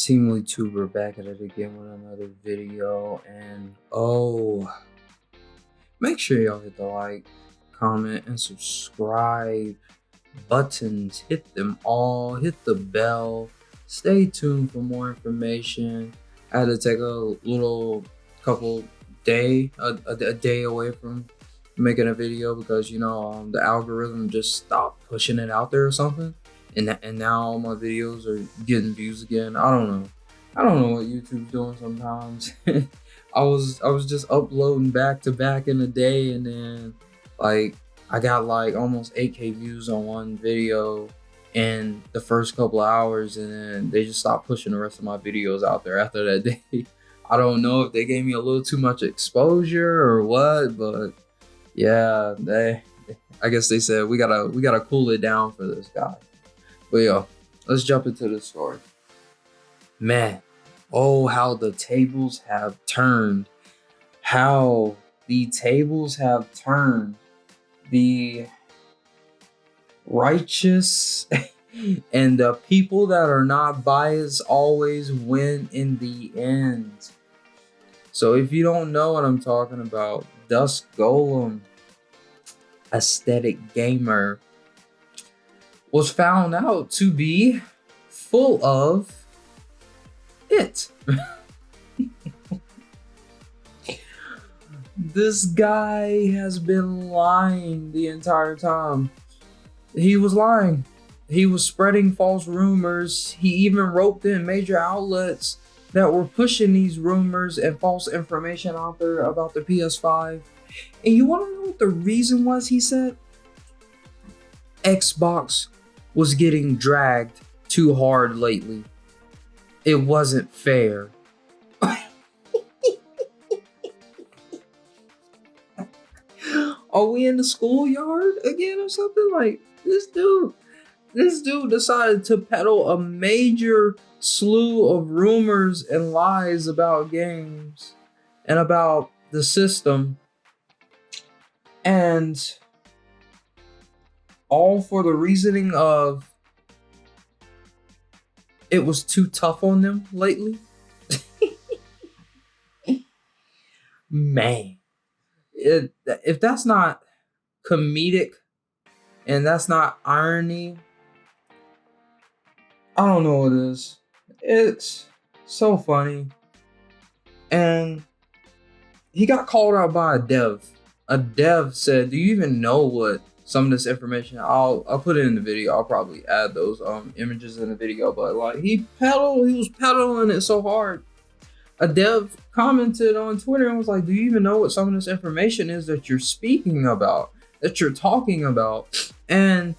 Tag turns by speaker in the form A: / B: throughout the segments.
A: Seemlytuber back at it again with another video, and make sure y'all hit the like, comment, and subscribe buttons. Hit them all, hit the bell, stay tuned for more information. I had to take a little couple a day away from making a video because the algorithm just stopped pushing it out there or something, and now all my videos are getting views again. I don't know what YouTube's doing sometimes. I was just uploading back to back in a day, and then like I got like almost 8K views on one video in the first couple of hours, and then they just stopped pushing the rest of my videos out there after that day. I don't know if they gave me a little too much exposure or what, but yeah, I guess they said we gotta cool it down for this guy. But yo, let's jump into the story. Man, oh, how the tables have turned. How the tables have turned. The righteous and the people that are not biased always win in the end. So if you don't know what I'm talking about, Dusk Golem, aesthetic gamer, was found out to be full of it. This guy has been lying the entire time. He was lying. He was spreading false rumors. He even roped in major outlets that were pushing these rumors and false information out there about the PS5. And you want to know what the reason was, he said? Xbox was getting dragged too hard lately. It wasn't fair. Are we in the schoolyard again or something? Like, this dude decided to peddle a major slew of rumors and lies about games and about the system, and all for the reasoning of it was too tough on them lately. Man, if that's not comedic and that's not irony, I don't know what is. It's so funny. And he got called out by a dev. A dev said, "Do you even know what some of this information?" I'll put it in the video. I'll probably add those images in the video. But like he was pedaling it so hard. A dev commented on Twitter and was like, "Do you even know what some of this information is that you're speaking about, that you're talking about?" And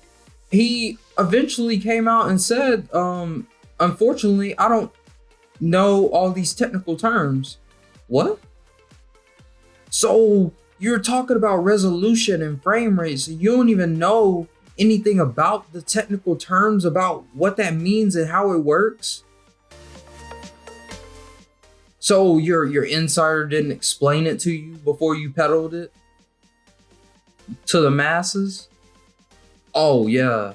A: he eventually came out and said, "Unfortunately, I don't know all these technical terms." What? So you're talking about resolution and frame rates, so you don't even know anything about the technical terms, about what that means and how it works? So your insider didn't explain it to you before you peddled it to the masses? Oh yeah,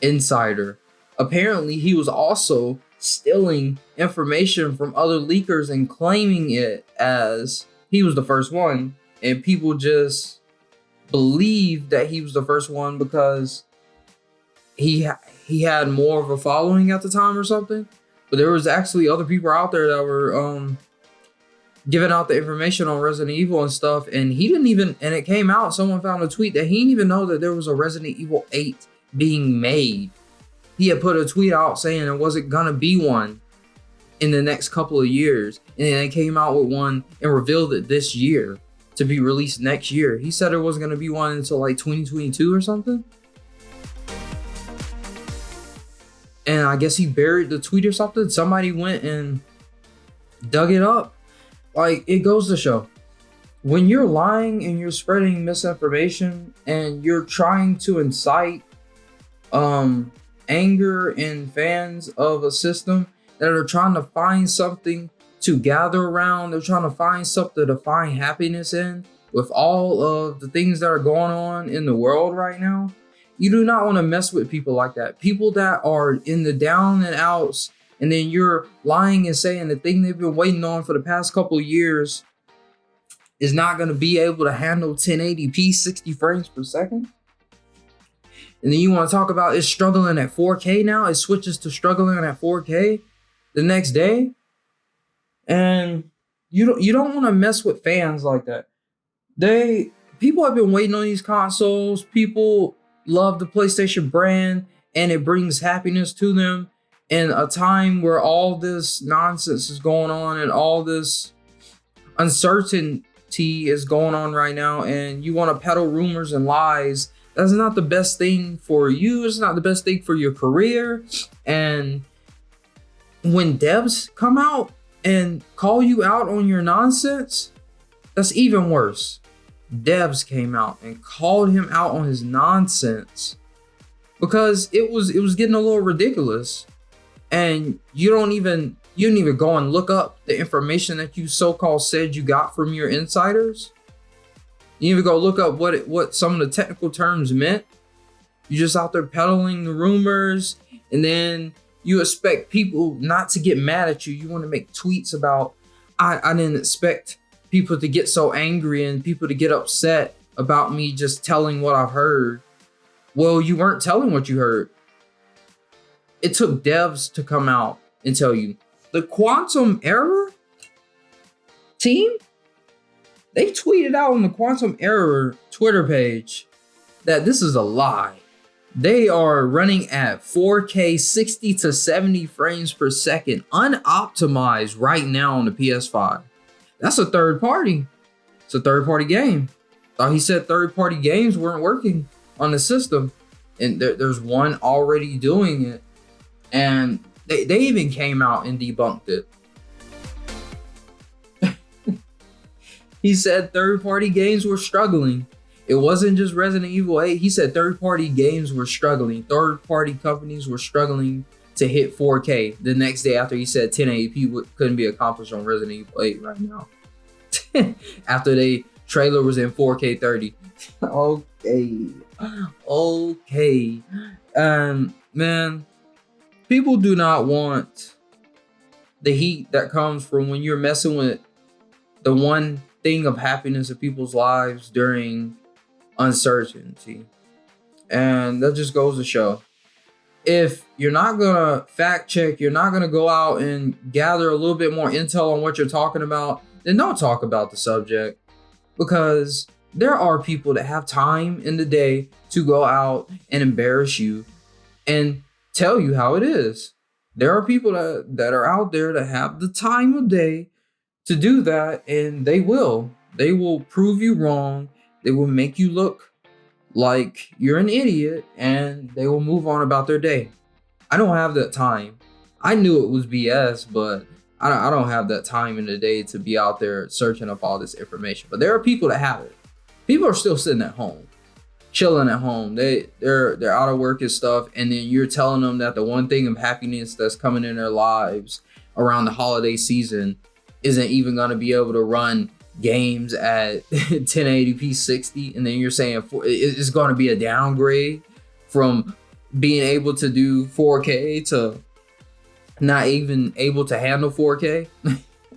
A: insider. Apparently he was also stealing information from other leakers and claiming it as he was the first one, and people just believed that he was the first one because he had more of a following at the time or something. But there was actually other people out there that were giving out the information on Resident Evil and stuff, and he didn't even, and it came out, someone found a tweet that he didn't even know that there was a Resident Evil 8 being made. He had put a tweet out saying there wasn't gonna be one in the next couple of years, and then they came out with one and revealed it this year to be released next year. He said there wasn't gonna be one until like 2022 or something. And I guess he buried the tweet or something. Somebody went and dug it up. Like, it goes to show, when you're lying and you're spreading misinformation and you're trying to incite anger in fans of a system that are trying to find something to gather around, they're trying to find something to find happiness in, with all of the things that are going on in the world right now, you do not want to mess with people like that. People that are in the down and outs and then you're lying and saying the thing they've been waiting on for the past couple of years is not going to be able to handle 1080p 60 frames per second. And then you want to talk about it's struggling at 4K now. It switches to struggling at 4K the next day. And you don't want to mess with fans like that. People have been waiting on these consoles. People love the PlayStation brand, and it brings happiness to them in a time where all this nonsense is going on and all this uncertainty is going on right now, and you want to peddle rumors and lies. That's not the best thing for you. It's not the best thing for your career. And when devs come out and call you out on your nonsense, that's even worse. Devs came out and called him out on his nonsense because it was getting a little ridiculous. And you didn't even go and look up the information that you so-called said you got from your insiders. You didn't even go look up what some of the technical terms meant. You just out there peddling the rumors, and then you expect people not to get mad at you. You want to make tweets about, I didn't expect people to get so angry and people to get upset about me just telling what I've heard. Well, you weren't telling what you heard. It took devs to come out and tell you. The Quantum Error team, they tweeted out on the Quantum Error Twitter page that this is a lie. They are running at 4K 60 to 70 frames per second, unoptimized right now on the PS5. That's a third party. It's a third party game. Thought he said third party games weren't working on the system. And there's one already doing it. And they even came out and debunked it. He said third-party games were struggling. It wasn't just Resident Evil 8. He said third-party games were struggling. Third-party companies were struggling to hit 4K the next day after he said 1080p couldn't be accomplished on Resident Evil 8 right now. After the trailer was in 4K 30. Okay. Man, people do not want the heat that comes from when you're messing with the one thing of happiness of people's lives during uncertainty. And that just goes to show, if you're not gonna fact check, you're not gonna go out and gather a little bit more intel on what you're talking about, then don't talk about the subject. Because there are people that have time in the day to go out and embarrass you and tell you how it is. There are people that are out there that have the time of day to do that, and they will prove you wrong. They will make you look like you're an idiot, and they will move on about their day. I don't have that time. I knew it was BS, but I don't have that time in the day to be out there searching up all this information. But there are people that have it. People are still sitting at home, chilling at home. They're out of work and stuff, and then you're telling them that the one thing of happiness that's coming in their lives around the holiday season isn't even going to be able to run games at 1080p 60, and then you're saying it's going to be a downgrade from being able to do 4K to not even able to handle 4K.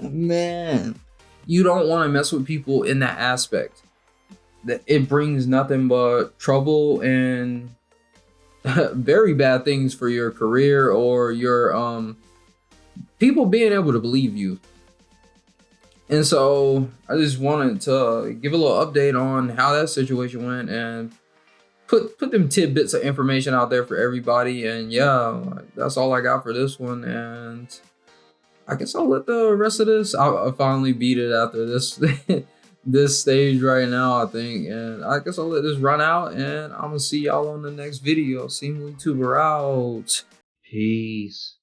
A: Man, you don't want to mess with people in that aspect. That it brings nothing but trouble and very bad things for your career or your people being able to believe you. And so I just wanted to give a little update on how that situation went and put them tidbits of information out there for everybody. And yeah, that's all I got for this one. And I guess I'll let the rest of this, I'll finally beat it after this this stage right now, I think. And I guess I'll let this run out, and I'm gonna see y'all on the next video. Seemlytuber out. Peace.